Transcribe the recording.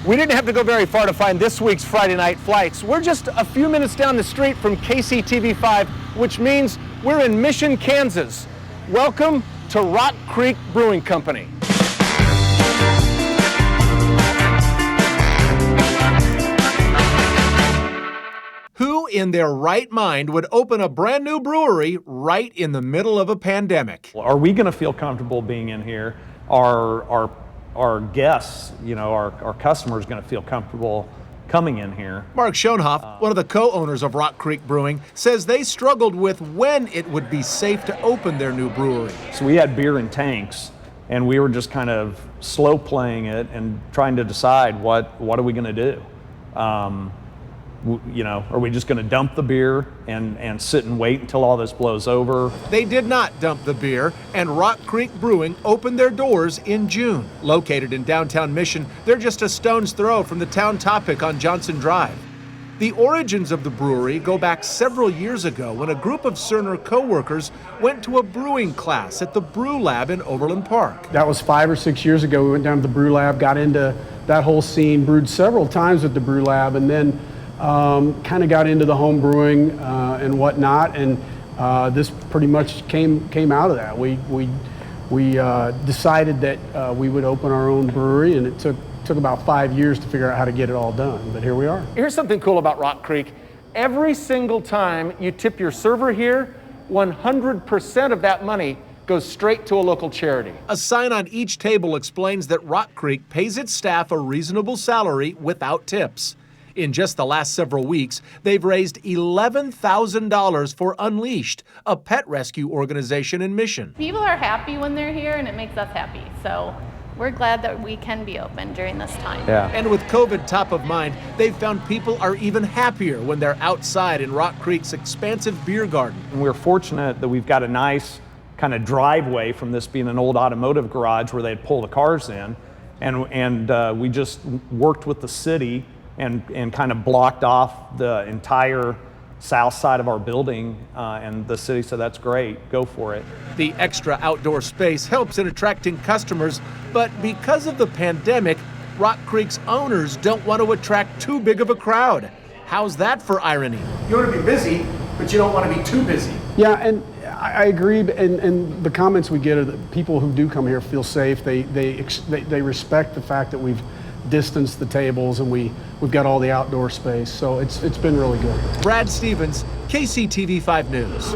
We didn't have to go very far to find this week's Friday night flights. We're just a few minutes down the street from KCTV5, which means we're in Mission, Kansas. Welcome to Rockcreek Brewing Company. Who in their right mind would open a brand new brewery right in the middle of a pandemic? Are we going to feel comfortable being in here? Our guests, our customers going to feel comfortable coming in here? Mark Schoenhoff, one of the co-owners of Rockcreek Brewing, says they struggled with when it would be safe to open their new brewery. So we had beer in tanks, and we were just kind of slow playing it and trying to decide what are we going to do. Are we just going to dump the beer and sit and wait until all this blows over? They did not dump the beer, and Rockcreek Brewing opened their doors in June. Located in downtown Mission, they're just a stone's throw from the town topic on Johnson Drive. The origins of the brewery go back several years ago when a group of Cerner co-workers went to a brewing class at the Brew Lab in Overland Park. That was 5 or 6 years ago. We went down to the Brew Lab, got into that whole scene, brewed several times at the Brew Lab, and then kind of got into the home brewing and whatnot, and this pretty much came out of that. We decided that we would open our own brewery, and it took about 5 years to figure out how to get it all done, but here we are. Here's something cool about Rockcreek. Every single time you tip your server here, 100% of that money goes straight to a local charity. A sign on each table explains that Rockcreek pays its staff a reasonable salary without tips. In just the last several weeks, they've raised $11,000 for Unleashed, a pet rescue organization in Mission. People are happy when they're here, and it makes us happy. So we're glad that we can be open during this time. Yeah. And with COVID top of mind, they've found people are even happier when they're outside in Rockcreek's expansive beer garden. And we're fortunate that we've got a nice kind of driveway from this being an old automotive garage where they'd pull the cars in. And we just worked with the city and kind of blocked off the entire south side of our building, and the city said, that's great, go for it. The extra outdoor space helps in attracting customers, but because of the pandemic, Rockcreek's owners don't want to attract too big of a crowd. How's that for irony? You want to be busy, but you don't want to be too busy. Yeah, and I agree, and the comments we get are that people who do come here feel safe. They respect the fact that we've distanced the tables and we've got all the outdoor space, so it's been really good. Brad Stevens, KCTV5 News.